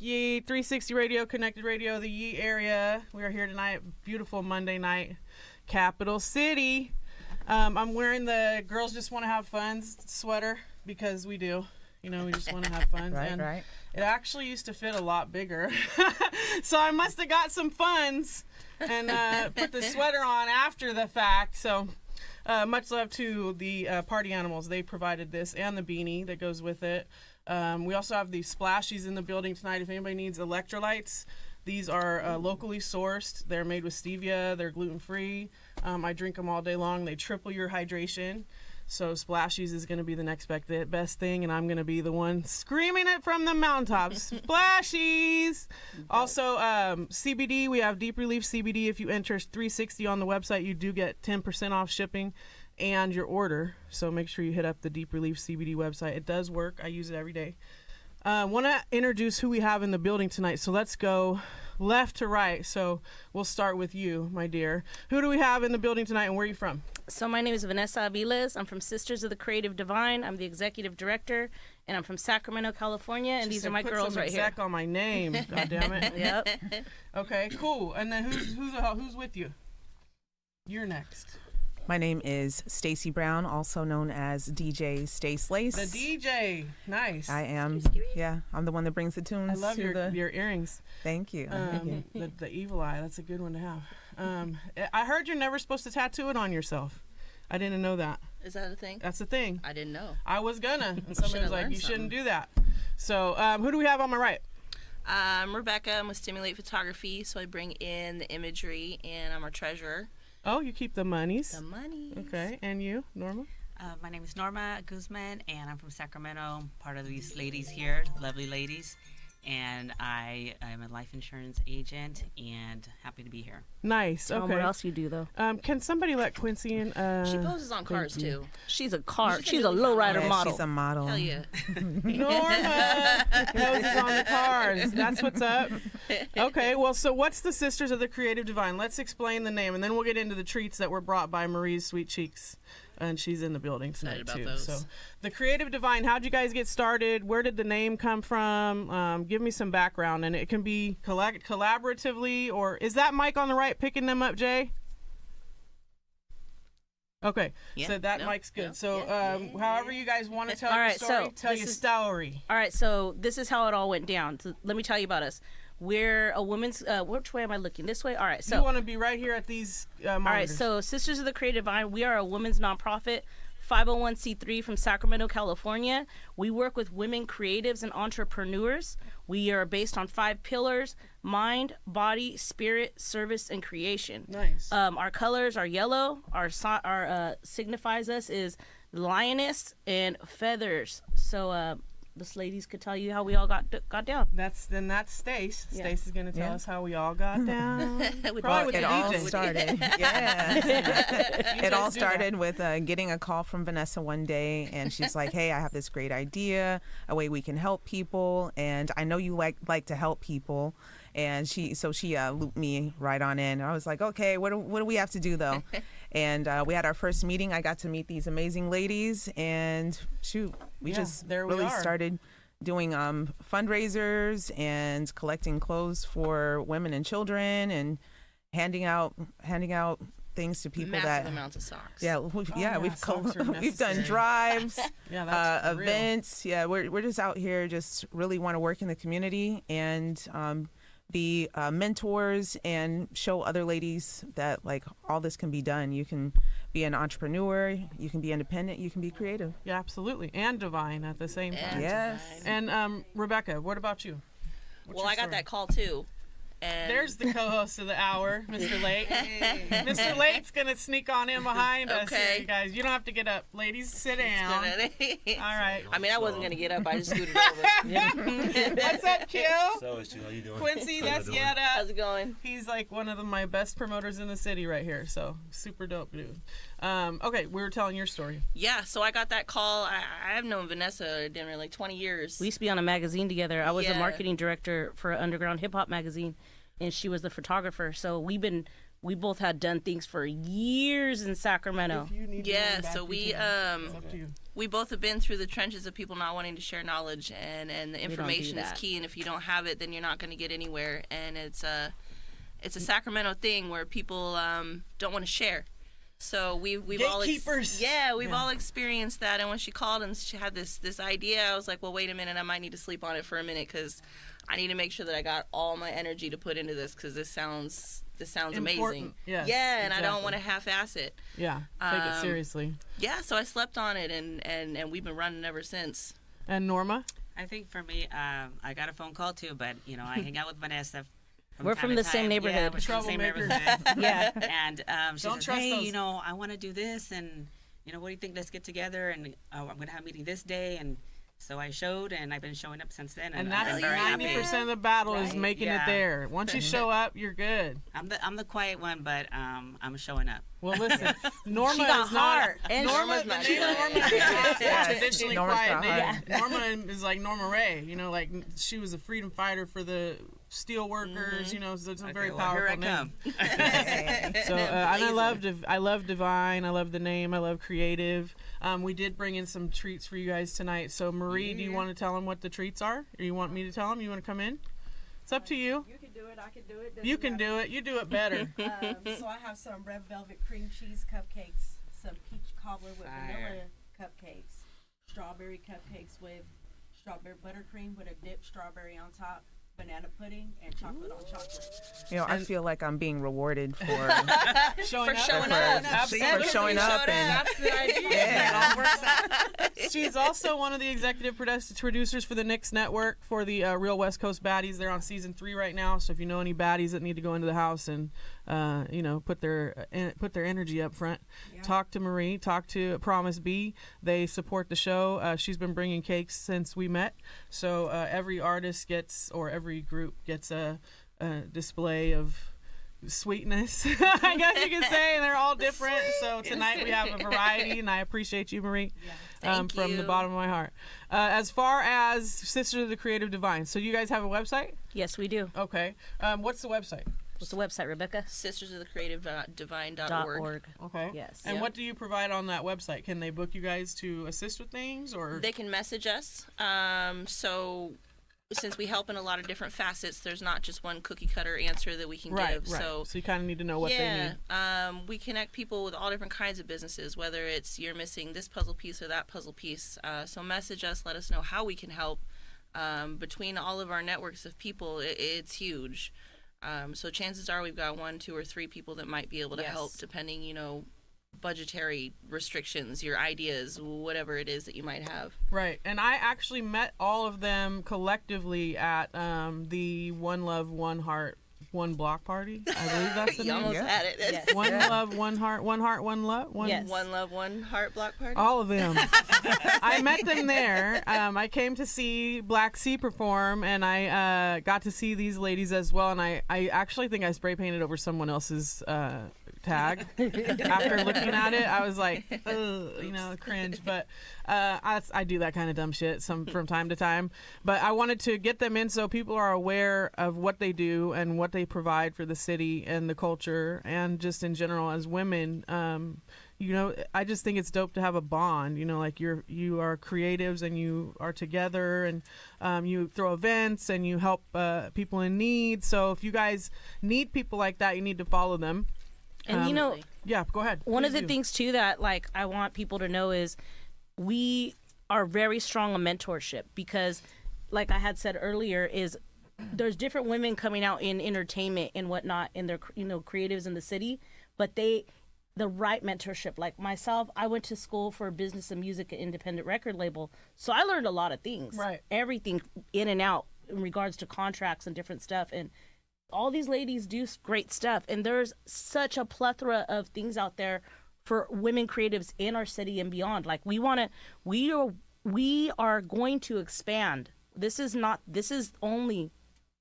McYeee, 360 Radio, Connected Radio, the Yee area. We are here tonight, beautiful Monday night, Capital City. I'm wearing the Girls Just Want to Have Fun sweater because we do. You know, we just want to have fun. Right. It actually used to fit a lot bigger. So I must have got some funds and put the sweater on after the fact. So much love to the party animals. They provided this and the beanie that goes with it. We also have the splashies in the building tonight. If anybody needs electrolytes, these are locally sourced. They're made with stevia. They're gluten-free. I drink them all day long. They triple your hydration. So Splashies is going to be the next best thing, and I'm going to be the one screaming it from the mountaintops. Splashies! Also, CBD, we have Deep Relief CBD. If you enter 360 on the website, you do get 10% off shipping and your order. So make sure you hit up the Deep Relief CBD website. It does work. I use it every day. Want to introduce who we have in the building tonight. So let's go left to right. So we'll start with you, my dear. Who do we have in the building tonight, and where are you from? So my name is Vanessa Aviles. I'm from Sisters of the Creative Devine. I'm the executive director, and I'm from Sacramento, California. And these are my girls right here. Put some exec on my name. God damn it. Yep. Okay, cool. And then who's with you? You're next. My name is Stacy Brown, also known as DJ Stace Lace. The DJ. Nice. I am. Yeah, I'm the one that brings the tunes. I love your earrings. Thank you. The evil eye. That's a good one to have. I heard you're never supposed to tattoo it on yourself. I didn't know that. Is that a thing? That's a thing. I didn't know. I was gonna. And somebody was like, you shouldn't do that. So who do we have on my right? I'm Rebecca. I'm with Stimulate Photography, so I bring in the imagery, and I'm our treasurer. Oh, you keep the monies. The monies. Okay, and you, Norma? My name is Norma Guzman, and I'm from Sacramento, part of these ladies here, lovely ladies. And I am a life insurance agent, and happy to be here. Nice. Okay. What else you do though? Can somebody let Quincy in? She poses on cars too. She's a car. She's a lowrider model. She's a model. Hell yeah. Norma noses on the cars. That's what's up. Okay. Well, so what's the Sisters of the Creative Devine? Let's explain the name, and then we'll get into the treats that were brought by Marie's Sweet Cheeks. And she's in the building tonight too. Those. So, the Creative Devine. How'd you guys get started? Where did the name come from? Give me some background, and it can be collaboratively, or is that mic on the right picking them up, Jay? Okay, yeah, so that mic's good. However you guys want to tell All your right, story, so tell your story. All right, so this is how it all went down. So let me tell you about us. We're a woman's. Which way am I looking? This way. All right. So you want to be right here at these monitors. All right. So Sisters of the Creative Devine. We are a women's nonprofit, 501c3 from Sacramento, California. We work with women creatives and entrepreneurs. We are based on 5 pillars: mind, body, spirit, service, and creation. Nice. Our colors are yellow. Our signifies us is lioness and feathers. So this ladies could tell you how we all got down. That's Stace. Yeah. Stace is going to tell us how we all got down. Probably with it the all DJ. started. Yeah. It all started with getting a call from Vanessa one day, and she's like, "Hey, I have this great idea, a way we can help people, and I know you like to help people." And she looped me right on in. I was like, okay, what do we have to do though? And we had our first meeting. I got to meet these amazing ladies, and shoot, we really started doing fundraisers and collecting clothes for women and children, and handing out things to people. Massive amounts of socks. Yeah, we've done drives, events. Real. Yeah, we're just out here, just really want to work in the community and be mentors and show other ladies that like all this can be done. You can be an entrepreneur, you can be independent, you can be creative. Yeah, absolutely, and divine at the same time. Yes. And Rebecca, what about you? Well, I got that call too. And there's the co-host of the hour, Mr. Lake. Mr. Lake's gonna sneak on in behind us here, you guys. You don't have to get up. Ladies, sit down. All right. I mean, I wasn't gonna get up. I just scooted over. What's up, Q? So, how you doing? Quincy, that's Yetta. How's it going? He's like one of my best promoters in the city right here. So super dope, dude. Okay, we were telling your story. Yeah, so I got that call. I have known Vanessa like 20 years. We used to be on a magazine together. I was a marketing director for an underground hip hop magazine. and she was the photographer. So we both had done things for years in Sacramento. Yeah, so we both have been through the trenches of people not wanting to share knowledge, and the information is key, and if you don't have it, then you're not going to get anywhere. And it's a Sacramento thing where people don't want to share. So we've all all experienced that. And when she called and she had this idea, I was like, well, wait a minute, I might need to sleep on it for a minute, because I need to make sure that I got all my energy to put into this, because this sounds amazing. Yes, yeah, and exactly. I don't want to half-ass it. Yeah, take it seriously. Yeah, so I slept on it, and we've been running ever since. And Norma? I think for me, I got a phone call too, but I hang out with Vanessa. We're from the same neighborhood. Yeah, we're from the same neighborhood. Yeah. And she Don't says, trust hey, those. I want to do this, and what do you think? Let's get together, and I'm going to have a meeting this day, and so I showed, and I've been showing up since then. And I've that's been very happy. 90% of the battle is Right. making it Yeah. there. Once you show up, you're good. I'm the quiet one, but I'm showing up. Well, listen, Norma She got is not. heart, and Norma, Norma's not the name of Norma is not Yeah. traditionally Norma's quiet got name. heart. Norma is like Norma Ray. Like she was a freedom fighter for the steel workers. So it's a very Okay, well, here powerful I name. come. So and I love Devine. I love the name. I love Creative. We did bring in some treats for you guys tonight. So Marie, do you want to tell them what the treats are, or you want me to tell them? You want to come in? It's up to you. You can do it. I can do it. You can do it. You do it better. So I have some red velvet cream cheese cupcakes, some peach cobbler with vanilla cupcakes, strawberry cupcakes with strawberry buttercream with a dipped strawberry on top, banana pudding, and chocolate on chocolate. I feel like I'm being rewarded for Showing up. for showing up and That's the idea. Yeah. It all works out. She's also one of the executive producers for the Knicks Network for the Real West Coast Baddies. They're on season 3 right now. So if you know any baddies that need to go into the house and put their energy up front, talk to Marie. Talk to Promise B. They support the show. She's been bringing cakes since we met. So every artist gets, or every group gets a display of sweetness, I guess you could say, and they're all different. So tonight we have a variety, and I appreciate you, Marie, Thank from the you. bottom of my heart. As far as Sisters of the Creative Devine, so you guys have a website? Yes, we do. Okay. What's the website? What's the website, Rebecca? sistersofthecreativedivine.org. .org. Okay. Yes. And Yep. what do you provide on that website? Can they book you guys to assist with things, or? They can message us. So since we help in a lot of different facets, there's not just one cookie cutter answer that we can Right. give. So you kind of need to know what they need. we connect people with all different kinds of businesses, whether it's you're missing this puzzle piece or that puzzle piece. So message us, let us know how we can help. Between all of our networks of people, it's huge. So chances are we've got 1, 2, or 3 people that might be able to help, depending, budgetary restrictions, your ideas, whatever it is that you might have. Right. And I actually met all of them collectively at the One Love, One Heart, One Block party. I believe that's the You name. almost had it. Yes. One Love, One Heart, One Heart, One Love. Yes. One Love, One Heart block party. All of them. I met them there. I came to see Black Sea perform, and I got to see these ladies as well. And I actually think I spray painted over someone else's tag. After looking at it, I was like, ugh, cringe. But I do that kind of dumb shit from time to time. But I wanted to get them in so people are aware of what they do and what they provide for the city and the culture, and just in general as women. I just think it's dope to have a bond. Like you are creatives and you are together, and you throw events and you help people in need. So if you guys need people like that, you need to follow them. And Yeah, go ahead. one of Please the do. things too that I want people to know is we are very strong on mentorship, because like I had said earlier, is there's different women coming out in entertainment and whatnot, and they're creatives in the city, but the right mentorship. Like myself, I went to school for business and music and independent record label, so I learned a lot of things, Right. everything in and out in regards to contracts and different stuff. And all these ladies do great stuff, and there's such a plethora of things out there for women creatives in our city and beyond. Like we are going to expand. This is only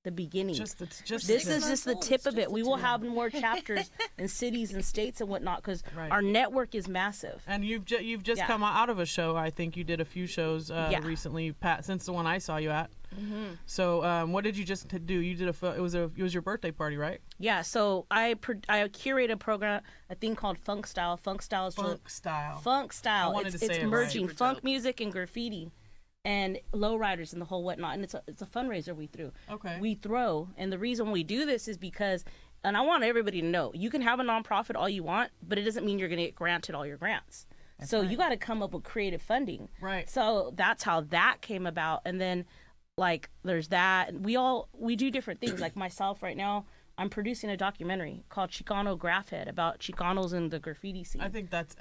the beginning. Just This is just the tip of it. We will have more chapters in cities and states and whatnot because our network is massive. And you've just come out of a show. I think you did a few shows recently, Pat, since the one I saw you at. Mm-hmm. So what did you just do? You did it was your birthday party, right? Yeah. So I curate a program, a thing called Funk Style. Funk Style is Funk Style. Funk Style. I wanted to say it's it merging right. funk music and graffiti and lowriders and the whole whatnot. And it's a fundraiser we throw. And the reason we do this is because, and I want everybody to know, you can have a nonprofit all you want, but it doesn't mean you're going to get granted all your grants. So you got to come up with creative funding. Right. So that's how that came about. And then like there's that. We do different things. Like myself right now, I'm producing a documentary called Chicano Graphhead about Chicanos in the graffiti scene. I think that's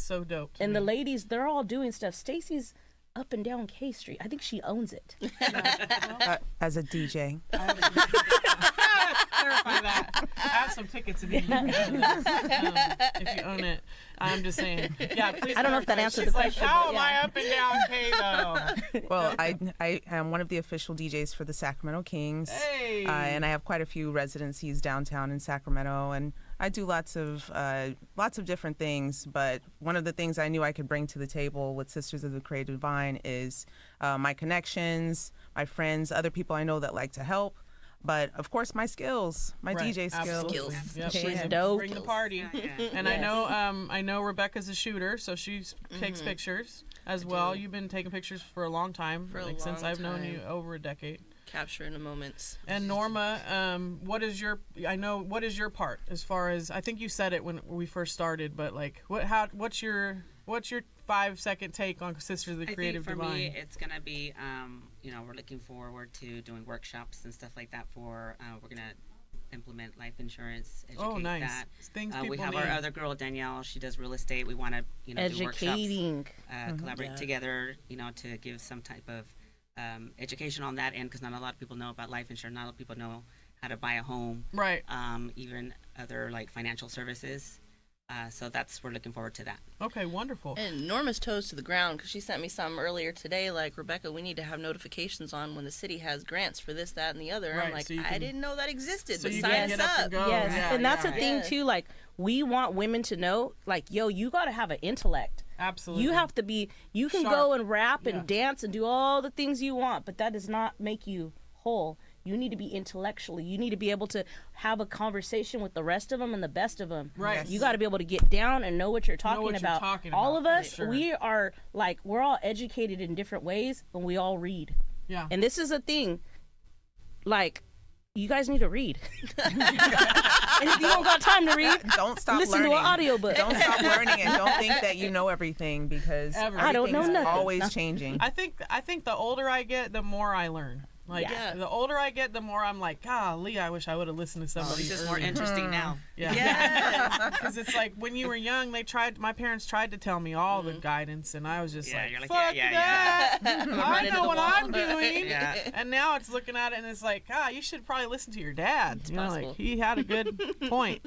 so dope. And the ladies, they're all doing stuff. Stacy's up and down K Street. I think she owns it. As a DJ. Clarify that. I have some tickets if you own it. I'm just saying. Yeah, please. I don't know if that answers the question. Like, how am I up and down K though? Well, I am one of the official DJs for the Sacramento Kings. Hey. And I have quite a few residencies downtown in Sacramento, and I do lots of different things. But one of the things I knew I could bring to the table with Sisters of the Creative Devine is my connections, my friends, other people I know that like to help. But of course, my skills, my DJ skills. Yep. She's dope. Bring the party. And Yes. I know Rebecca's a shooter, so she takes pictures as well. You've been taking pictures for a long time, since I've known you, over a decade. Capturing the moments. And Norma, what is your part as far as, I think you said it when we first started, but like what's your 5-second take on Sisters of the Creative Devine? I think for me, it's gonna be, we're looking forward to doing workshops and stuff like that. We're gonna implement life insurance, educate that. Things we people have need. our other girl Danielle. She does real estate. We want to, do workshops, collaborate together, to give some type of education on that end, because not a lot of people know about life insurance. Not a lot of people know how to buy a home, right? Even other like financial services. So we're looking forward to that. Okay, wonderful. And Norma's toes to the ground, because she sent me some earlier today, like, Rebecca, we need to have notifications on when the city has grants for this, that, and the other. Right, I'm like, so I didn't know that existed, so but you sign can us get up up. and go. Yes, Yeah, and that's the thing too. Like, we want women to know, like, yo, you got to have an intellect. Absolutely. You have to be. You can Sharp. go and rap and dance and do all the things you want, but that does not make you whole. You need to be intellectually. You need to be able to have a conversation with the rest of them and the best of them. Right. You got to be able to get down and know what you're talking about. All of us, sure. we are like, we're all educated in different ways, and we all read. Yeah. And this is a thing. Like, you guys need to read. And if you don't got time to read, don't stop listen learning. to an audiobook. Don't stop learning, and don't think that you know everything, because I don't know everything's nothing. always changing. I think the older I get, the more I learn. Like, the older I get, the more I'm like, golly, I wish I would have listened to somebody. This is more interesting now. Yeah. Because it's like, when you were young, my parents tried to tell me all the guidance, and I was just like, you're like, fuck that. I know what I'm doing. Yeah. And now it's looking at it, and it's like, you should probably listen to your dad. It's like, possible. he had a good point.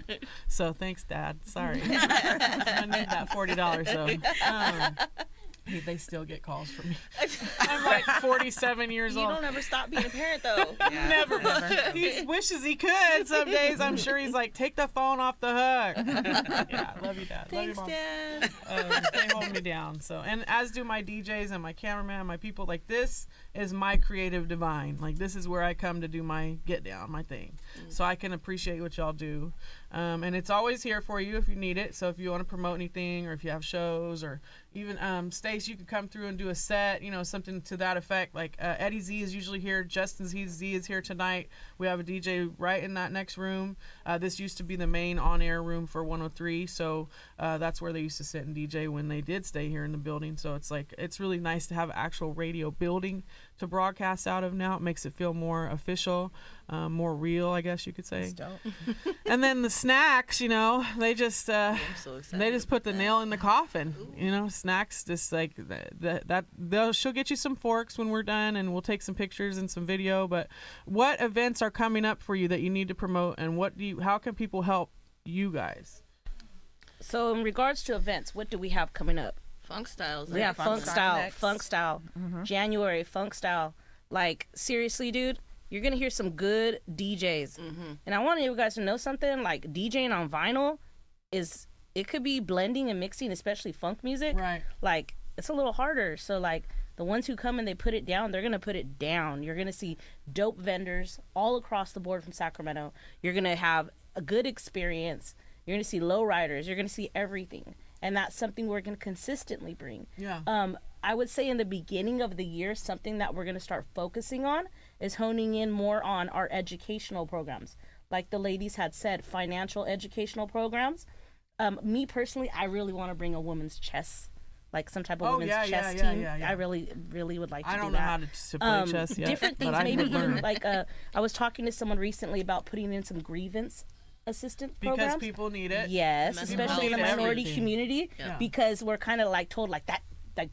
So thanks, Dad. Sorry. I need that $40, though. They still get calls from me. I'm like 47 years old. You don't ever stop being a parent, though. Never. He wishes he could. Some days I'm sure he's like, take the phone off the hook. Yeah, love you, Dad. Thanks, love you, Dad. They hold me down. So, and as do my DJs and my cameraman, my people. Like, this is my Creative Devine. Like, this is where I come to do my get down, my thing. So I can appreciate what y'all do. And it's always here for you if you need it. So if you want to promote anything, or if you have shows, or even Stace, you could come through and do a set, something to that effect. Like Eddie Z is usually here. Justin Z is here tonight. We have a DJ right in that next room. This used to be the main on-air room for 103. So that's where they used to sit and DJ when they did stay here in the building. So it's like, it's really nice to have an actual radio building to broadcast out of now. It makes it feel more official, more real, I guess you could say. That's dope. And then the snacks, they just put the nail in the coffin. Snacks, just like that. She'll get you some forks when we're done, and we'll take some pictures and some video. But what events are coming up for you that you need to promote, and how can people help you guys? So in regards to events, what do we have coming up? Funk Styles. We have Funk Style, next. Funk Style, January, Funk Style. Like, seriously, dude, you're gonna hear some good DJs. And I want you guys to know something. Like DJing on vinyl it could be blending and mixing, especially funk music. Right. Like it's a little harder. So like the ones who come and they put it down, they're gonna put it down. You're gonna see dope vendors all across the board from Sacramento. You're gonna have a good experience. You're gonna see lowriders. You're gonna see everything, and that's something we're gonna consistently bring. Yeah. I would say in the beginning of the year, something that we're gonna start focusing on is honing in more on our educational programs. Like the ladies had said, financial educational programs. Me personally, I really want to bring a women's chess, like some type of women's chess team. Yeah. I really would like to do that. I don't know how to play chess yet. Different things, but maybe I even like I was talking to someone recently about putting in some grievance assistant programs. Because people need it. Yes, Mental especially in the health. minority Everything. community, Yeah. because we're kind of like told like that, like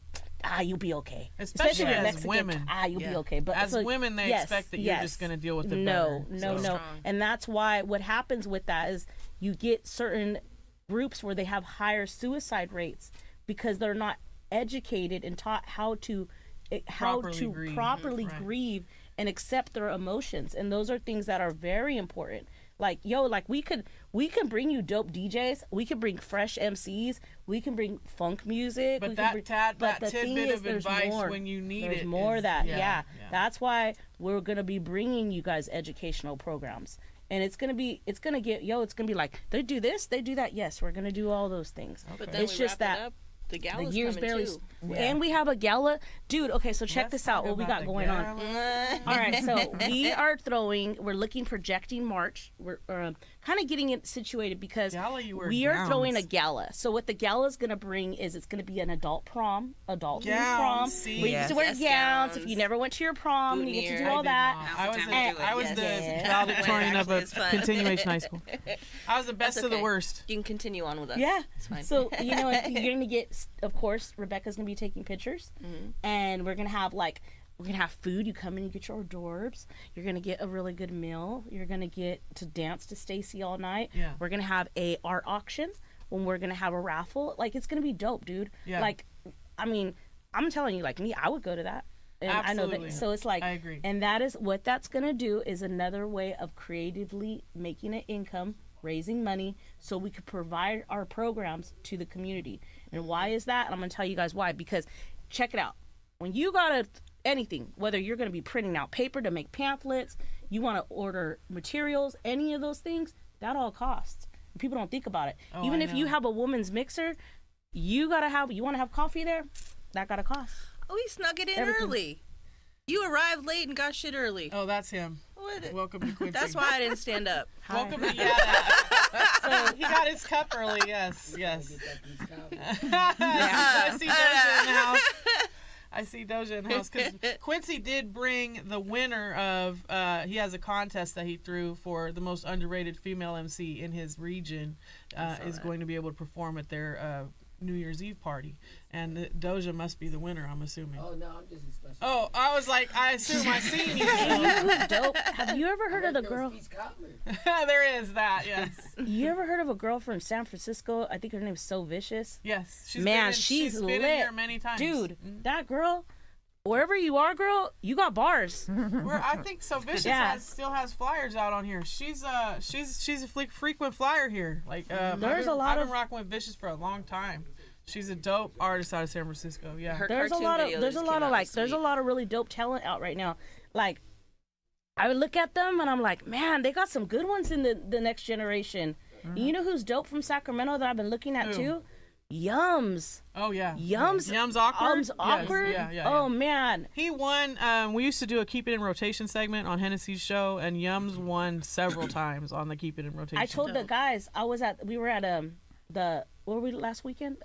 you'll be okay. Especially with as Mexican, women. You'll Yeah. be okay. But As so, women, they yes, expect that you're yes. just going to deal with it No, better. no, So- no. Strong. And that's why what happens with that is you get certain groups where they have higher suicide rates because they're not educated and taught how to properly Right. grieve and accept their emotions. And those are things that are very important. Like, we can bring you dope DJs, we can bring fresh MCs, we can bring funk music. But we that can bring, that the thing tidbit is, of there's advice more. when you need There's it. more of is- that. Yeah. yeah. That's why we're gonna be bringing you guys educational programs. And it's gonna be like, they do this, they do that. Yes, we're gonna do all those things. But then It's we just wrap it that up. The gala's the year's coming barely, too. and we have a gala, dude. Okay, so check Let's this out. talk What we about got the going on. gala. All right, so we're projecting March. We're kind of getting it situated because Gala, you wear we are throwing a gowns. gala. So what the gala is going to bring is it's going to be an adult prom, themed Gowns, prom. see? We get to wear Yes, gowns. If gowns. you never went to your prom, you get to do Boutonniere. all that. I was Now's the the, time to do it. I was Yes. the Yes. valedictorian of a Actually, it's fun. continuation high school. I was the best That's of the okay. worst. You can continue on with us. Yeah. It's fine. So, you're going to get, of course, Rebecca's going to be taking pictures. And we're going to have, food. You come in, you get your hors d'oeuvres. You're going to get a really good meal. You're going to get to dance to Stacy all night. Yeah. We're going to have a art auction when we're going to have a raffle. Like, it's going to be dope, dude. Yeah. Like, I mean, I'm telling you, like me, I would go to that. And I know Absolutely. that. So it's like, I agree. and that is what that's going to do is another way of creatively making an income, raising money so we could provide our programs to the community. And why is that? And I'm going to tell you guys why. Because check it out. When you got anything, whether you're going to be printing out paper to make pamphlets, you want to order materials, any of those things, that all costs. People don't think about it. Oh, Even I if you know. have a woman's mixer, you want to have coffee there, that got to cost. Oh, he snuck it in Everything. early. You arrived late and got shit early. Oh, that's him. What? Welcome to Quincy. That's why I didn't stand up. Welcome to So he got his cup early. Yes. I see Doja in the house. I see Doja in the house because Quincy did bring the winner of. He has a contest that he threw for the most underrated female MC in his region. Is going to be able to perform at their New Year's Eve party, and Doja must be the winner. I'm assuming. Oh no, I'm just a special. Oh, I was like, I assume I seen you. Who's dope? Have you ever heard of the girl? There is that. Yes. You ever heard of a girl from San Francisco? I think her name's So Vicious. Yes. She's been lit. in here many times. Dude, that girl, wherever you are, girl, you got bars. I think So Vicious Yeah. still has flyers out on here. She's a frequent flyer here. Like I've been rocking with Vicious for a long time. She's a dope artist out of San Francisco. Yeah. Her There's a cartoon lot of video there's just a lot came of out like this there's a week. lot of really dope talent out right now. Like I would look at them and I'm like, man, they got some good ones in the next generation. You know who's dope from Sacramento that I've been looking at Who? too? Yums. Oh yeah. Yums. Yums awkward. Yums awkward. Yes. Yeah. Oh man. He won. We used to do a Keep It in Rotation segment on Hennessy's show, and Yums won several times on the Keep It in Rotation. I told the guys we were at where were we last weekend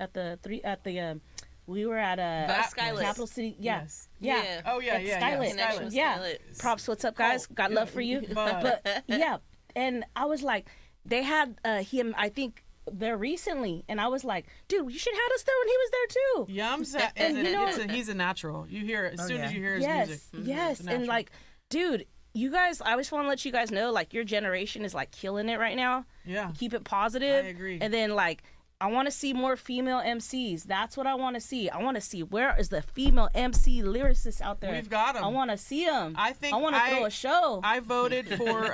we were at Skylit. Capital City. Yeah. Yes. Yeah. Oh yeah. At Yeah. Skylit. Connection with Yeah. Skylit. Props. What's up, guys? Got love for you. But yeah, and I was like, they had him. I think there recently, and I was like, dude, you should have us there when he was there too. Yums, he's a natural. You hear it as soon as you hear his music. Yes, It's a and natural. like, dude, you guys, I just want to let you guys know, like, your generation is like killing it right now. Yeah. Keep it positive. I agree. And then like, I want to see more female MCs. That's what I want to see. I want to see where is the female MC lyricist out there. We've got them. I want to see them. I want to throw a show. I voted for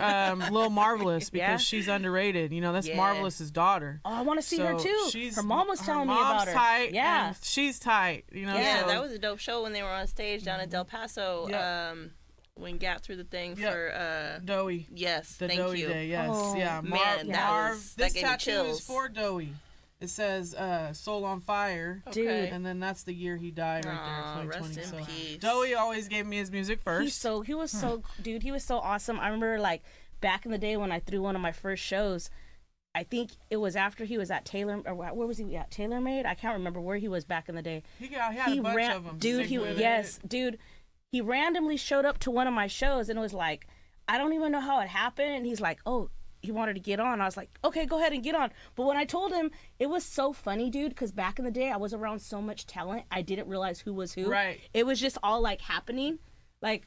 Lil Marvelous because she's underrated. You know, that's Marvelous's daughter. Oh, I want to see her too. Her mom was telling me mom's about her. Tight, yeah, and she's tight. You know, yeah, so. that was a dope show when they were on stage down in Del Paso. When Gap threw the thing for Doughy. Yes, the thank Doughy you. Day. Yes, man, Marv. This that gave me tattoo chills. is for Doughy. It says "Soul on Fire," dude, and then that's the year he died right there, 2020. Rest in peace. Doughy always gave me his music first. He was so awesome. I remember like back in the day when I threw one of my first shows. I think it was after he was at Taylor, or where was he at? TaylorMade? I can't remember where he was back in the day. He had a bunch of them. Dude, dude. He randomly showed up to one of my shows and it was like, I don't even know how it happened. And he's like, oh, he wanted to get on. I was like, okay, go ahead and get on. But when I told him, it was so funny, dude, because back in the day, I was around so much talent, I didn't realize who was who. Right. It was just all like happening. Like,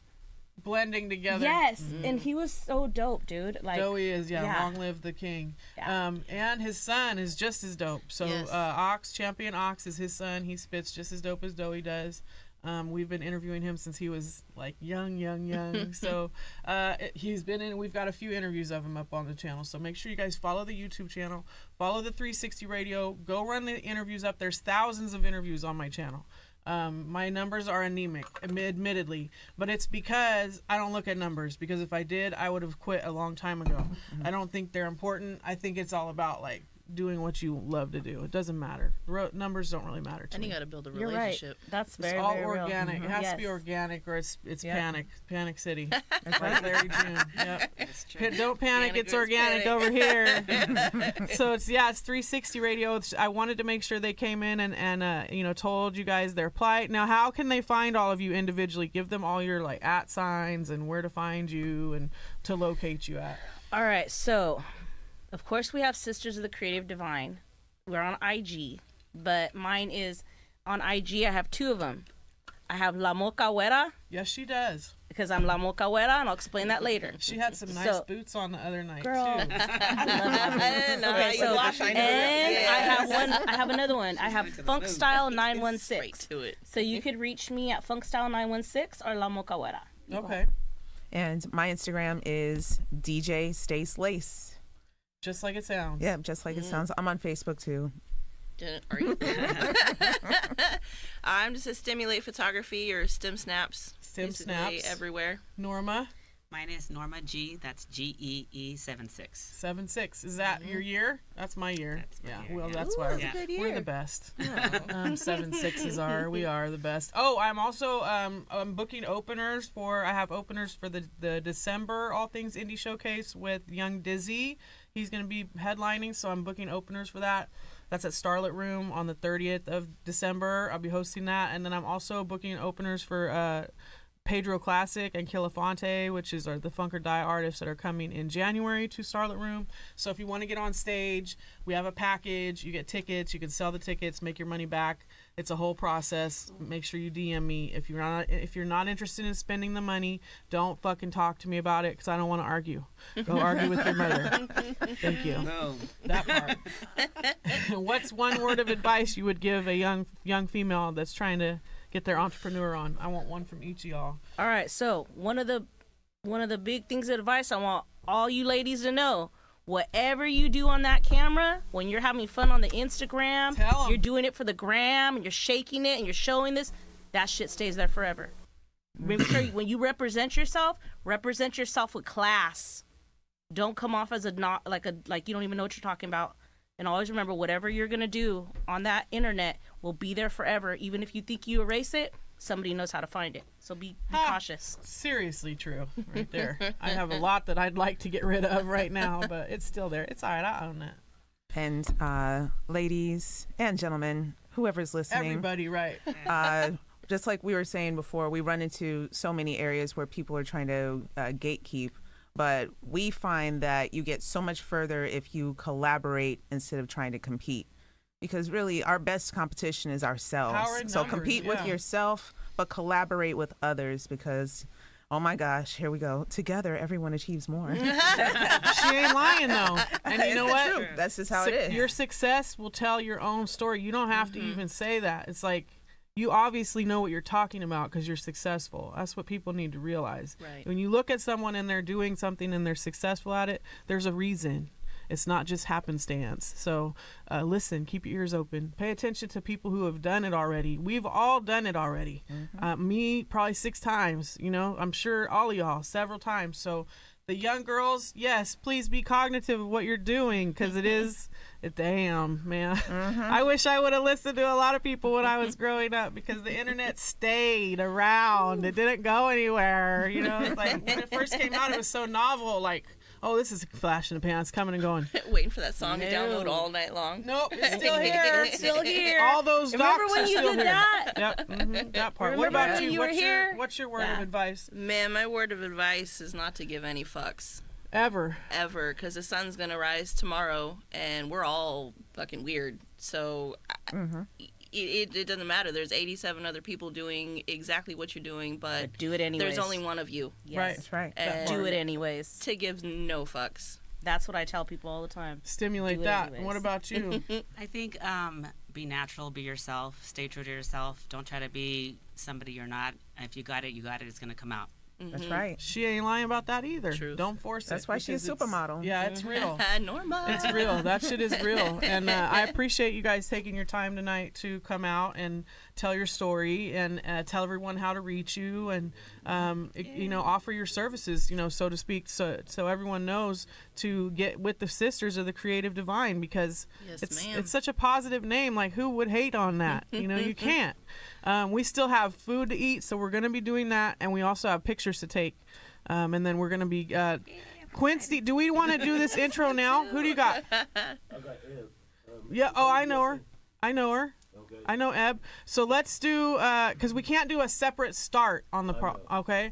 blending together. Yes, and he was so dope, dude. Like Doughy is, long live the king. Yeah. And his son is just as dope. So Champion Ox is his son. He spits just as dope as Doughy does. We've been interviewing him since he was like young. So he's been in. We've got a few interviews of him up on the channel. So make sure you guys follow the YouTube channel, follow the 360 Radio. Go run the interviews up. There's thousands of interviews on my channel. My numbers are anemic, admittedly, but it's because I don't look at numbers. Because if I did, I would have quit a long time ago. I don't think they're important. I think it's all about like doing what you love to do. It doesn't matter. Numbers don't really matter to me. And you got to build a You're relationship. right. That's It's very, all very organic. real. It has to be organic, or it's Panic City. That's Like Larry June. Yep. That's true. Don't panic. It's organic over here. So it's 360 Radio. I wanted to make sure they came in and told you guys their plight. Now, how can they find all of you individually? Give them all your like @ signs and where to find you and to locate you at. All right, so of course we have Sisters of the Creative Devine. We're on IG, but mine is on IG. I have two of them. I have La Moca Güera, Yes, she does. because I'm La Moca Güera, and I'll explain that later. She had some nice boots on the other night Girl, too. I love that. Okay, so wash and it. I have another one. I have Funk Style 916. Straight to it. So you could reach me at Funk Style 916 or La Moca Güera. Okay. And my Instagram is DJ Stace Lace. Just like it sounds. Yeah, just like it sounds. I'm on Facebook too. Are you? I'm just a Stimulate Photography or Stim Snaps. Stim basically Snaps. everywhere. Norma. Mine is Norma G. That's GEE76. 76. Is that your year? That's my year. That's my year, Well, yeah. that's Ooh, why that's a good we're year. the best. 76s we are the best. Oh, I'm also I'm booking openers for. I have openers for the December All Things Indie Showcase with Young Dizzy. He's going to be headlining, so I'm booking openers for that. That's at Starlit Room on the 30th of December. I'll be hosting that, and then I'm also booking openers for Pedro Classic and Kilafonte, which is the Funk or Die artists that are coming in January to Starlit Room. So if you want to get on stage, we have a package. You get tickets. You can sell the tickets, make your money back. It's a whole process. Make sure you DM me. If you're not interested in spending the money, don't fucking talk to me about it because I don't want to argue. Go argue with your mother. Thank you. No. That part. What's one word of advice you would give a young female that's trying to get their entrepreneur on? I want one from each of y'all. All right, so one of the big things of advice I want all you ladies to know: whatever you do on that camera, when you're having fun on the Instagram, Tell 'em. you're doing it for the gram, and you're shaking it, and you're showing this, that shit stays there forever. Make sure when you represent yourself with class. Don't come off as like you don't even know what you're talking about. And always remember, whatever you're gonna do on that internet will be there forever. Even if you think you erase it, somebody knows how to find it. So be cautious. Seriously true, right there. I have a lot that I'd like to get rid of right now, but it's still there. It's all right. I own it. And ladies and gentlemen, whoever's listening, Everybody, right? just like we were saying before, we run into so many areas where people are trying to gatekeep. But we find that you get so much further if you collaborate instead of trying to compete. Because really, our best competition is ourselves. Power in So numbers, compete with yeah. yourself, but collaborate with others, because Oh my gosh, here we go. Together, everyone achieves more. She ain't lying though. And you know what? True. That's just how it is. Your success will tell your own story. You don't have to even say that. It's like you obviously know what you're talking about because you're successful. That's what people need to realize. Right. When you look at someone and they're doing something and they're successful at it, there's a reason. It's not just happenstance. So listen, keep your ears open. Pay attention to people who have done it already. We've all done it already. Me, probably 6 times. You know, I'm sure all of y'all several times. So the young girls, yes, please be cognitive of what you're doing because it is, damn, man. I wish I would have listened to a lot of people when I was growing up because the internet stayed around. It didn't go anywhere. You know, it's like when it first came out, it was so novel, like, oh, this is a flash in the pan. It's coming and going. Waiting for that song to download all night long. Nope, it's still here. It's still here. All those docs Remember when are you still did here. that? Yep, that part. What Remember about when you? you were here? What's your word of advice? Man, my word of advice is not to give any fucks. Ever. Because the sun's going to rise tomorrow, and we're all fucking weird. So it doesn't matter. There's 87 other people doing exactly what you're doing, but do it anyways. there's only one of you. Yes. Right. That's right. And Do it anyways. to give no fucks. That's what I tell people all the time. Stimulate Do it that. anyways. What about you? I think be natural, be yourself, stay true to yourself. Don't try to be somebody you're not. If you got it, you got it. It's going to come out. That's right. She ain't lying about that either. Truth. Don't force it. That's why she's a because supermodel. Yeah, it's real. Norma. It's real. That shit is real. And I appreciate you guys taking your time tonight to come out and tell your story and tell everyone how to reach you and, you know, offer your services, you know, so to speak, so everyone knows to get with the Sisters of the Creative Devine because it's such a positive name. Like, who would hate on that? You know, you can't. We still have food to eat, so we're going to be doing that. And we also have pictures to take. And then we're going to be... Quincy, do we want to do this intro now? Who do you got? I got Eb. Yeah, oh, I know her. Okay. I know Eb. So let's do... Because we can't do a separate start on the... Okay?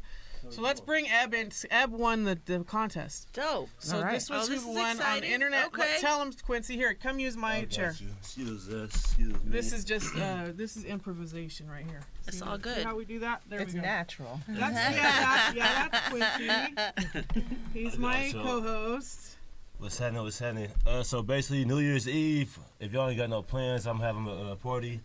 So let's bring Eb in. Eb won the contest. Dope. So All right. this was this who is won on the exciting. internet. Okay. Tell him, Quincy. Here, come use my chair. Excuse us. Excuse me. This is just this is improvisation right here. It's See all see good. how we do that? There It's we go. natural. That's Quincy. He's my So- co-host. What's happening? What's happening? So basically, New Year's Eve. If y'all ain't got no plans, I'm having a party.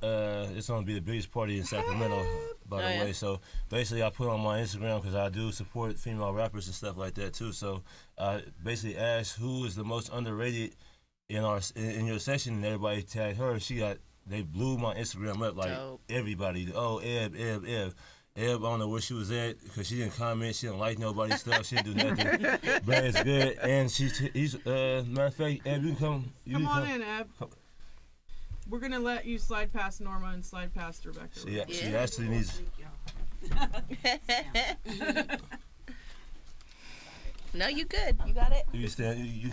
It's gonna be the biggest party in Sacramento, by the way. So basically, I put on my Instagram because I do support female rappers and stuff like that too. So I basically asked who is the most underrated in your section, and everybody tagged her. They blew my Instagram up like Dope. everybody. Oh, Eb. I don't know where she was at because she didn't comment. She didn't like nobody's stuff. She didn't do nothing. But it's good. And he's matter of fact, Eb, you can come. Come on in, Eb. We're gonna let you slide past Norma and slide past Rebecca. She actually needs. No, you good. You got it. You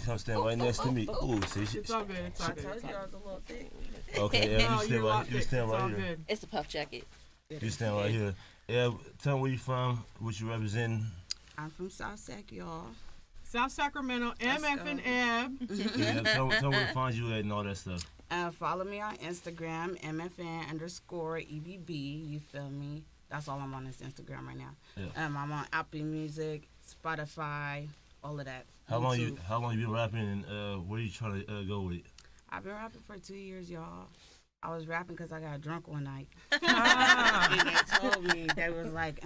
come stand right next to me. Ooh, see, It's all good. It's all good. It's all good. okay, Eb, No, you you're locked stand it. It's right all here. good. It's a puff jacket. You stand right here. Eb, tell me where you from, what you represent. I'm from South Sac, y'all. South Sacramento, MF and Eb. Yeah, tell me where to find you at and all that stuff. Follow me on Instagram, MFN_EBB. You feel me? That's all I'm on this Instagram right now. Yeah. I'm on Apple Music, Spotify, all of that. How long you YouTube. been rapping and where you trying to go with it? I've been rapping for 2 years, y'all. I was rapping because I got drunk one night. Ah. And they told me, they was like,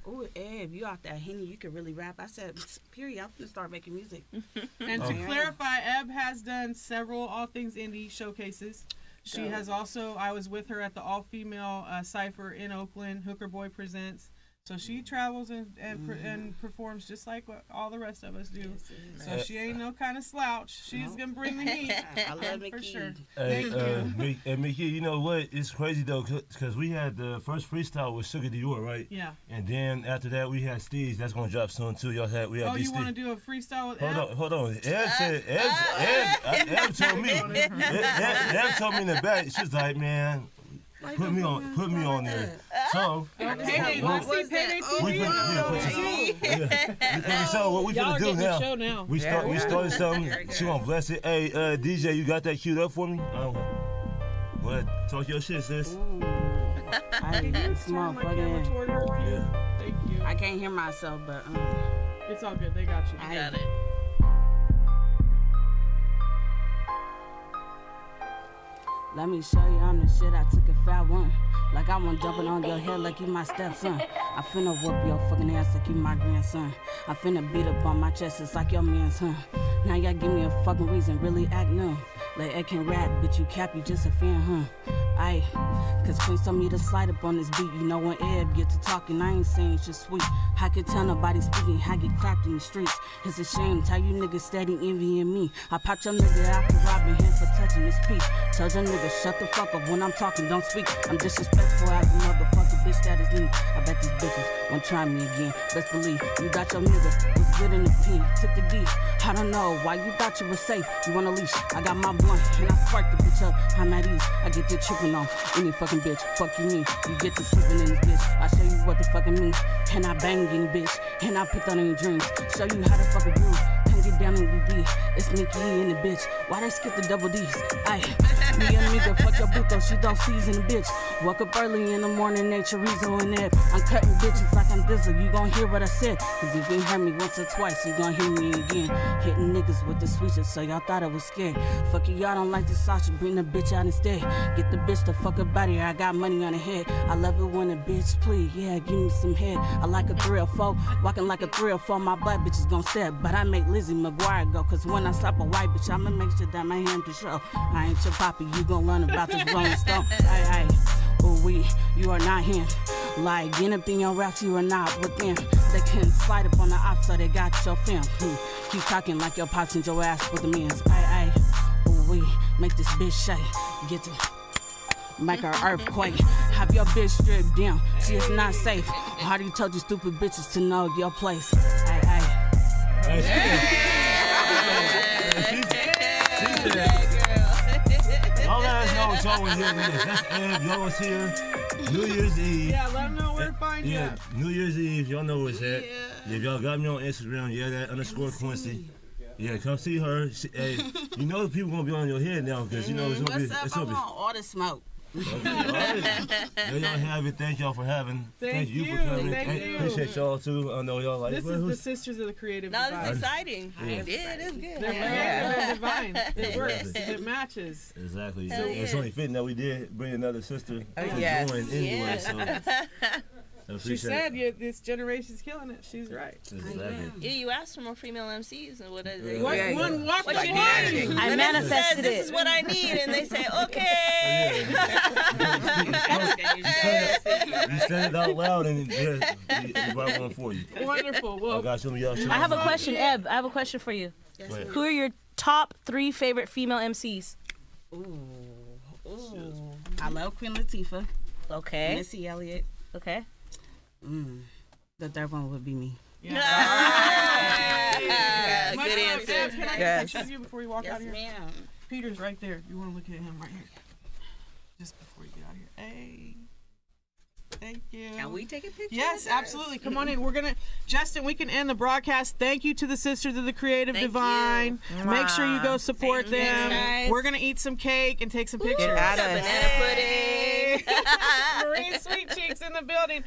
ooh, Eb, you out that Henny, you could really rap. I said, period, I'm going to start making music. And to clarify, Eb has done several All Things Indie showcases. She has also, I was with her at the all-female cypher in Oakland, Hooker Boy Presents. So she travels and performs just like what all the rest of us do. So she ain't no kind of slouch. She's going to bring the heat. I love McYeee. For sure. Hey, McYeee, you know what? It's crazy though, because we had the first freestyle with Sugar Dior, right? Yeah. And then after that, we had Steve's. That's gonna drop soon too. We had Oh, these you want to do a freestyle with Eb? Hold on. Eb told me. Eb told me in the back. She's like, man, put me on there. So Payday, let's see Payday TV. so what we Y'all finna are do getting the now? show now. We started something. She gonna bless it. Hey, DJ, you got that queued up for me? Go ahead, talk your shit, sis. I ain't this Turn my camera motherfucker. toward her. Yeah. Thank you. I can't hear myself, but It's all good. They got you. I got it. let me show you I'm the shit. I took a fat one. Like I want jumping on your head like you my stepson. I finna whoop your fucking ass like you my grandson. I finna beat up on my chest, it's like your man's, huh? Now y'all give me a fucking reason, really act numb. Like I can rap, but you cap, you just a fan, huh? Aye, cause Queen told me to slide up on this beat. You know when Ed get to talking, I ain't saying shit sweet. I can tell nobody speaking, I get clapped in the streets. It's a shame, how you niggas steady envying me. I popped your nigga after robbing him for touching this piece. Told your nigga shut the fuck up when I'm talking, don't speak. I'm disrespectful as a motherfucker, bitch, that is me. I bet these bitches won't try me again. Best believe you got your nigga, was good in the pen, took the D. I don't know why you thought you were safe. You want a leash? I got my blunt and I spark the bitch up. I'm at ease. I get to tripping on any fucking bitch. Fuck you mean? You get to sleeping in this bitch. I show you what the fucking mean. And I bang any bitch. And I put that in your dreams. Show you how to fucking do. Come get down and be. It's McYeee in the bitch. Why they skip the double D's? Aye. Me and nigga fuck your boot though. She don't season the bitch. Woke up early in the morning, ain't chorizo in there. I'm cutting bitches like I'm Dizzle. You gon' hear what I said. Cause if you heard me once or twice, you gon' hear me again. Hitting niggas with the switches, so y'all thought I was scared. Fuck you, y'all don't like the sausage, bring the bitch out instead. Get the bitch the fuck up out here, I got money on the head. I love it when a bitch please, yeah, give me some head. I like a 304, walking like a 304, my black bitch is gon' step. But I make Lizzie McGuire go, cause when I slap a white bitch, I'ma make sure that my hand to show. I ain't your poppy, you gon' learn about this Rolling Stone. Aye, ooh wee, you are not him. Like, get up in your raps, you are not with them. They couldn't slide up on the ops, so they got your film. Keep talking like your pops and your ass with the men's. Aye, ooh wee, make this bitch shake. Get to make her earthquake. Have your bitch stripped down, she is not safe. How do you tell you stupid bitches to know your place? Aye. Y'all let us know what y'all was here with this. That's Ed. Y'all was here New Year's Eve. Yeah, let them know where to find you. Yeah, New Year's Eve. Y'all know where it's at. Yeah, if y'all got me on Instagram, that _Quincy. Yeah, come see her. Hey, you know the people gonna be on your head now because you know it's gonna be. What's up? I want all the smoke. Okay, all right. There y'all have it. Thank y'all for having. Thank you for coming. Thank you. Appreciate y'all too. I know y'all like. This is the Sisters of the Creative No, Devine. it's exciting. Yeah. Yeah, it is good. They're Creative Devine. It works. It matches. Exactly. Hell It's yeah. only fitting that we did bring another sister to yes. join anyway. Yes. So I She appreciate said, it. "Yeah, this generation's killing it." She's right. Exactly. Yeah, you asked for more female MCs, and what is it? What Yeah, one walk What like you magic. need? I Vanessa manifested says, this it. is what I need, and they say, okay. You said it out loud and we brought one for you. Wonderful. I Well, got some of y'all. I have a question, Eb. I have a question for you. Go ahead. Who are your top 3 favorite female MCs? Ooh. I love Queen Latifah. Okay. Missy Elliott. Okay. The third one would be me. Yeah, My good God, answer. Dad, can I Yes. get a picture of you before you walk out of here? ma'am. Peter's right there. You want to look at him right here. Just before you get out of here. Hey. Thank you. Can we take a picture? Yes, absolutely. Come on in. We're going to, Justin, we can end the broadcast. Thank you to the Sisters of the Creative Thank Devine. Make sure you go support Thank you, them. guys. We're going to eat some cake and take some pictures. Get at us. Banana pudding. Marie Sweet Cheeks in the building.